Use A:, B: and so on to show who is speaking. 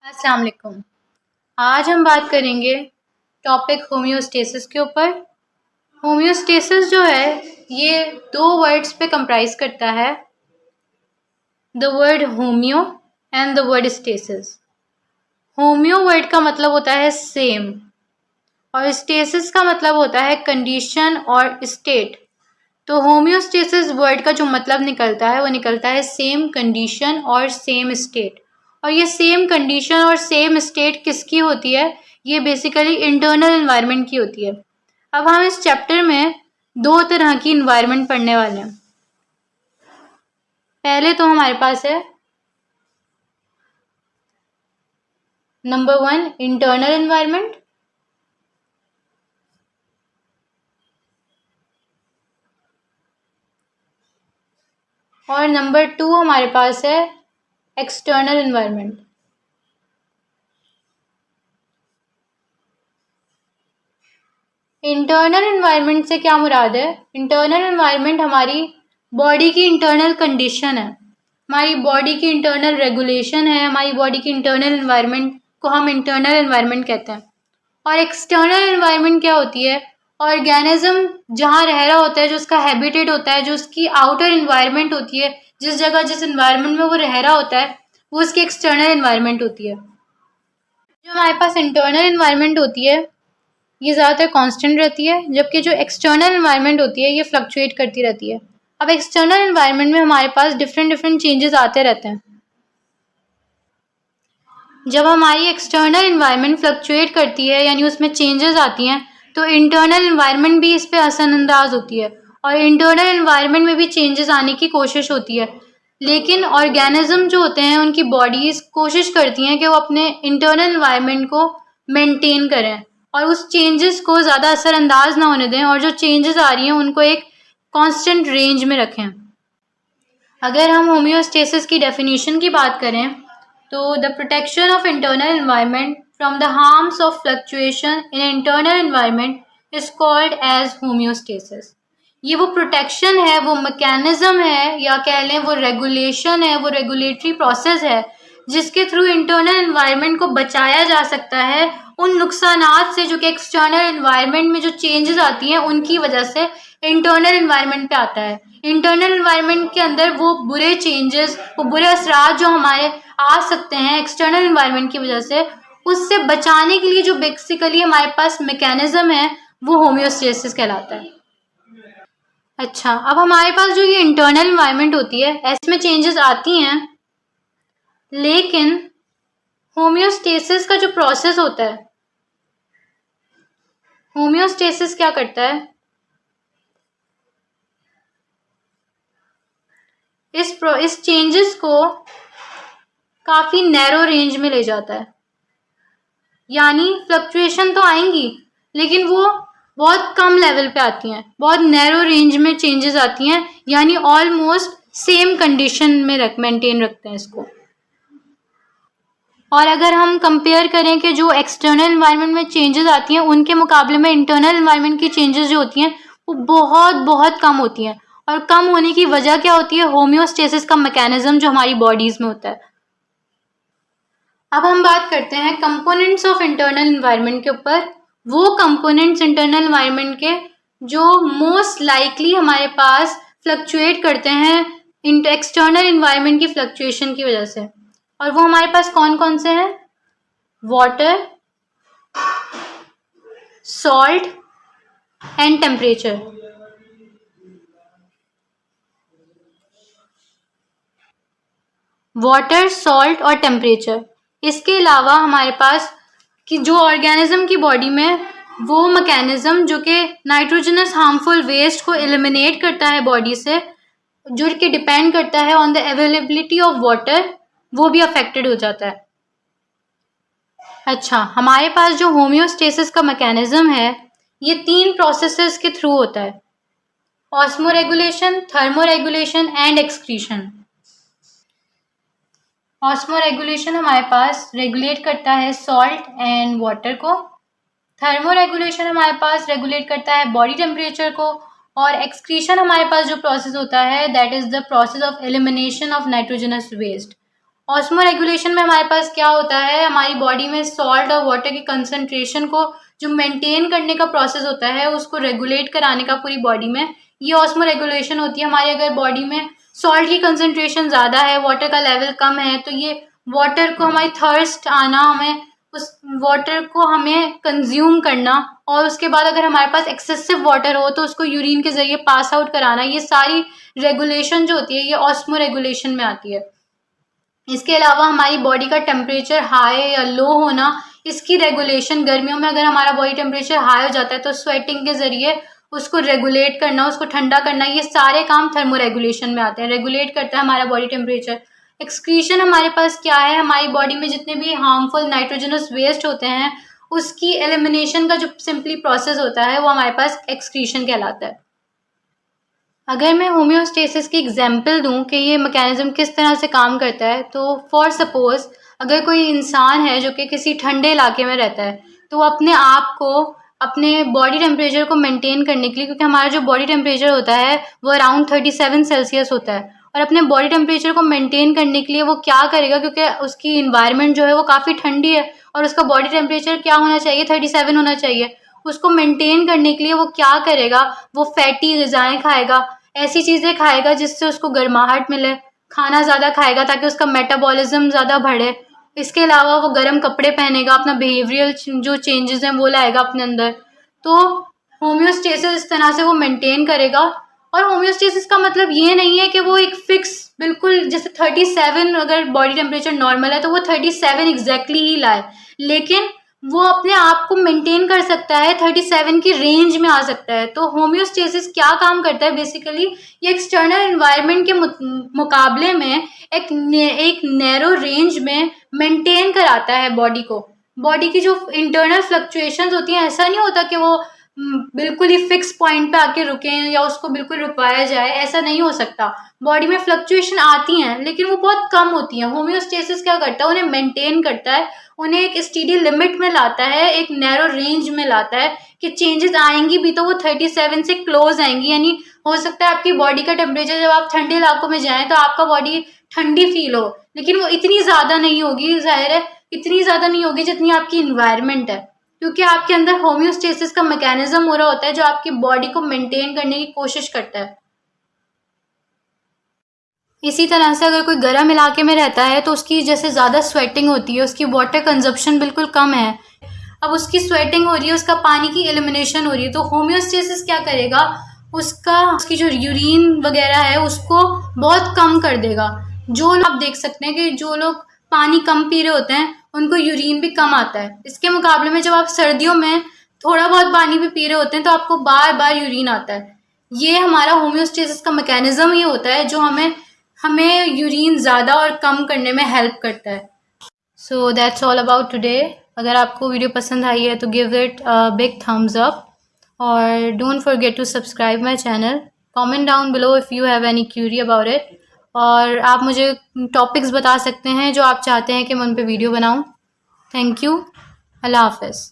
A: अस्सलाम वालेकुम। आज हम बात करेंगे टॉपिक होम्योस्टेसिस के ऊपर। होम्योस्टेसिस जो है ये दो वर्ड्स पे कंप्राइज करता है, the word homeo and the word stasis. Homeo word का मतलब होता है सेम और स्टेसिस का मतलब होता है कंडीशन और स्टेट। तो होम्योस्टेसिस वर्ड का जो मतलब निकलता है वो निकलता है सेम कंडीशन और सेम स्टेट। और ये सेम कंडीशन और सेम स्टेट किसकी होती है? ये बेसिकली इंटरनल एनवायरनमेंट की होती है। अब हम इस चैप्टर में दो तरह की एनवायरनमेंट पढ़ने वाले हैं। पहले तो हमारे पास है नंबर 1 इंटरनल एनवायरनमेंट, और नंबर 2 हमारे पास है एक्सटर्नल एनवायरनमेंट। इंटरनल एनवायरनमेंट से क्या मुराद है? इंटरनल एनवायरनमेंट हमारी बॉडी की इंटरनल कंडीशन है, हमारी बॉडी की इंटरनल रेगुलेशन है, हमारी बॉडी की इंटरनल एनवायरनमेंट को हम इंटरनल एनवायरनमेंट कहते हैं। और एक्सटर्नल एनवायरनमेंट क्या होती है? ऑर्गेनिज्म जहाँ रह रहा होता है, जो उसका हैबिटेट होता है, जो उसकी आउटर एनवायरनमेंट होती है, जिस जगह जिस एनवायरनमेंट में वो रह रहा होता है, वो उसकी एक्सटर्नल एनवायरनमेंट होती है। जो हमारे पास इंटरनल एनवायरनमेंट होती है ये ज़्यादातर कांस्टेंट रहती है, जबकि जो एक्सटर्नल एनवायरनमेंट होती है ये फ्लक्चुएट करती रहती है। अब एक्सटर्नल एनवायरनमेंट में हमारे पास डिफरेंट चेंजेस आते रहते हैं। जब हमारी एक्सटर्नल एनवायरनमेंट फ्लक्चुएट करती है यानी उसमें चेंजेस आती हैं, तो इंटरनल एनवायरनमेंट भी इस पे असरअंदाज होती है और इंटरनल एनवायरनमेंट में भी चेंजेस आने की कोशिश होती है। लेकिन ऑर्गेनिज्म जो होते हैं उनकी बॉडीज कोशिश करती हैं कि वो अपने इंटरनल एनवायरनमेंट को मेंटेन करें और उस चेंजेस को ज़्यादा असरअंदाज ना होने दें और जो चेंजेस आ रही हैं उनको एक कांस्टेंट रेंज में रखें। अगर हम होम्योस्टेसिस की डेफिनेशन की बात करें तो the protection of internal environment from the harms of fluctuation in internal environment is called as homeostasis. ये वो प्रोटेक्शन है, वो मैकेनिज्म है, या कह लें वो रेगुलेशन है, वो रेगुलेटरी प्रोसेस है जिसके थ्रू इंटरनल एनवायरनमेंट को बचाया जा सकता है उन नुकसानात से जो कि एक्सटर्नल एनवायरनमेंट में जो चेंजेस आती हैं उनकी वजह से इंटरनल एनवायरनमेंट पे आता है। इंटरनल एनवायरनमेंट के अंदर वो बुरे चेंजेस, वो बुरे असरात जो हमारे आ सकते हैं एक्सटर्नल एनवायरनमेंट की वजह से, उससे बचाने के लिए जो बेसिकली हमारे पास मैकेनिज्म है वो होम्योस्टेसिस कहलाता है। अच्छा, अब हमारे पास जो ये इंटरनल एनवायरनमेंट होती है इसमें चेंजेस आती हैं, लेकिन होम्योस्टेसिस का जो प्रोसेस होता है, होम्योस्टेसिस क्या करता है? इस चेंजेस को काफ़ी नैरो रेंज में ले जाता है। यानी फ्लक्चुएशन तो आएंगी लेकिन वो बहुत कम लेवल पे आती हैं, बहुत नैरो रेंज में चेंजेस आती हैं, यानी ऑलमोस्ट सेम कंडीशन में मेंटेन रखते हैं इसको। और अगर हम कंपेयर करें कि जो एक्सटर्नल एनवायरनमेंट में चेंजेस आती हैं उनके मुकाबले में इंटरनल एनवायरनमेंट की चेंजेस जो होती हैं वो बहुत कम होती हैं। और कम होने की वजह क्या होती है? होम्योस्टेसिस का मैकेनिज्म जो हमारी बॉडीज में होता है। अब हम बात करते हैं कंपोनेंट्स ऑफ इंटरनल एनवायरनमेंट के ऊपर। वो कंपोनेंट्स इंटरनल एनवायरनमेंट के जो मोस्ट लाइकली हमारे पास फ्लक्चुएट करते हैं एक्सटर्नल एनवायरनमेंट की फ्लक्चुएशन की वजह से, और वो हमारे पास कौन कौन से हैं? Water, salt and temperature. Water, salt और टेम्परेचर। इसके अलावा हमारे पास कि जो ऑर्गेनिज्म की बॉडी में वो मैकेनिज्म जो कि नाइट्रोजनस हार्मफुल वेस्ट को एलिमिनेट करता है बॉडी से, जो कि डिपेंड करता है on the availability of water, वो भी अफेक्टेड हो जाता है। अच्छा, हमारे पास जो होम्योस्टेसिस का मैकेनिज्म है ये 3 प्रोसेसेस के थ्रू होता है: osmoregulation, thermoregulation and excretion. Osmoregulation हमारे पास रेगुलेट करता है सॉल्ट एंड वाटर को, थर्मोरेगुलेशन हमारे पास रेगुलेट करता है बॉडी टेम्परेचर को, और एक्सक्रीशन हमारे पास जो प्रोसेस होता है that is the process of elimination of nitrogenous waste. Osmoregulation में हमारे पास क्या होता है, हमारी बॉडी में सॉल्ट और वाटर की कंसंट्रेशन को जो मेंटेन करने का प्रोसेस होता है उसको रेगुलेट कराने का पूरी बॉडी में, ये ऑस्मो रेगुलेशन होती है। हमारी अगर बॉडी में सॉल्ट की कंसंट्रेशन ज़्यादा है, वाटर का लेवल कम है, तो ये वाटर को हमारी थर्स्ट आना, हमें उस वाटर को हमें कंज्यूम करना, और उसके बाद अगर हमारे पास एक्सेसिव वाटर हो तो उसको यूरिन के ज़रिए पास आउट कराना, ये सारी रेगुलेशन जो होती है ये ऑस्मो रेगुलेशन में आती है। इसके अलावा हमारी बॉडी का टेम्परेचर हाई या लो होना, इसकी रेगुलेशन, गर्मियों में अगर हमारा बॉडी टेम्परेचर हाई हो जाता है तो स्वेटिंग के ज़रिए उसको रेगुलेट करना, उसको ठंडा करना, ये सारे काम थर्मो रेगुलेशन में आते हैं। रेगुलेट करता है हमारा बॉडी टेम्परेचर। एक्सक्रीशन हमारे पास क्या है, हमारी बॉडी में जितने भी हार्मफुल नाइट्रोजनस वेस्ट होते हैं उसकी एलिमिनेशन का जो सिंपली प्रोसेस होता है वो हमारे पास एक्सक्रीशन कहलाता है। अगर मैं होम्योस्टेसिस की एग्जांपल दूं कि ये मैकेनिज्म किस तरह से काम करता है, तो फॉर सपोज अगर कोई इंसान है जो कि किसी ठंडे इलाके में रहता है, तो वो अपने आप को अपने बॉडी टेम्परेचर को मेंटेन करने के लिए, क्योंकि हमारा जो बॉडी टेम्परेचर होता है वो अराउंड 37 सेल्सियस होता है, और अपने बॉडी टेम्परेचर को मेंटेन करने के लिए वो क्या करेगा, क्योंकि उसकी इन्वायरमेंट जो है वो काफ़ी ठंडी है और उसका बॉडी टेम्परेचर क्या होना चाहिए, 37 होना चाहिए। उसको मेंटेन करने के लिए वो क्या करेगा, वो फैटी ग़िज़ाएँ खाएगा, ऐसी चीज़ें खाएगा जिससे उसको गर्माहट मिले, खाना ज़्यादा खाएगा ताकि उसका मेटाबॉलिज्म ज़्यादा बढ़े। इसके अलावा वो गर्म कपड़े पहनेगा, अपना बिहेवियरल जो चेंजेस हैं वो लाएगा अपने अंदर। तो होम्योस्टेसिस इस तरह से वो मेंटेन करेगा। और होम्योस्टेसिस का मतलब ये नहीं है कि वो एक फिक्स बिल्कुल जैसे 37 अगर बॉडी टेम्परेचर नॉर्मल है तो वो 37 एग्जैक्टली ही लाए, लेकिन वो अपने आप को मेंटेन कर सकता है, 37 की रेंज में आ सकता है। तो होम्योस्टेसिस क्या काम करता है बेसिकली, ये एक्सटर्नल एनवायरनमेंट के मुकाबले में एक नैरो रेंज में मेंटेन कराता है बॉडी को। बॉडी की जो इंटरनल फ्लक्चुएशंस होती हैं, ऐसा नहीं होता कि वो बिल्कुल ही फिक्स पॉइंट पे आके रुकें या उसको बिल्कुल रुकवाया जाए, ऐसा नहीं हो सकता। बॉडी में फ्लक्चुएशन आती हैं लेकिन वो बहुत कम होती हैं। होम्योस्टेसिस क्या करता है, उन्हें मेंटेन करता है, उन्हें एक स्टेडी लिमिट में लाता है, एक नैरो रेंज में लाता है कि चेंजेस आएंगी भी तो वो 37 से क्लोज आएंगी। यानी हो सकता है आपकी बॉडी का टेम्परेचर जब आप ठंडे इलाकों में जाएं तो आपका बॉडी ठंडी फील हो, लेकिन वो इतनी ज़्यादा नहीं होगी, जाहिर है इतनी ज़्यादा नहीं होगी जितनी आपकी इन्वायरमेंट है, क्योंकि आपके अंदर होम्योस्टेसिस का मैकेनिज्म हो रहा होता है जो आपकी बॉडी को मेंटेन करने की कोशिश करता है। इसी तरह से अगर कोई गर्म इलाके में रहता है तो उसकी जैसे ज़्यादा स्वेटिंग होती है, उसकी वाटर कंजप्शन बिल्कुल कम है, अब उसकी स्वेटिंग हो रही है, उसका पानी की एलिमिनेशन हो रही है, तो होम्योस्टेसिस क्या करेगा, उसकी जो यूरिन वगैरह है उसको बहुत कम कर देगा। जो लोग आप देख सकते हैं कि जो लोग पानी कम पी रहे होते हैं उनको यूरिन भी कम आता है। इसके मुकाबले में जब आप सर्दियों में थोड़ा बहुत पानी भी पी रहे होते हैं तो आपको बार बार यूरिन आता है। ये हमारा होम्योस्टेसिस का मैकेनिज्म ही होता है जो हमें यूरिन ज़्यादा और कम करने में हेल्प करता है। So that's all about today. अगर आपको वीडियो पसंद आई है तो give it a big thumbs up और don't forget to subscribe my channel. Comment down below if you have any query about it, और आप मुझे टॉपिक्स बता सकते हैं जो आप चाहते हैं कि मैं उन पे वीडियो बनाऊं। Thank you. अल्लाह हाफ़िज़।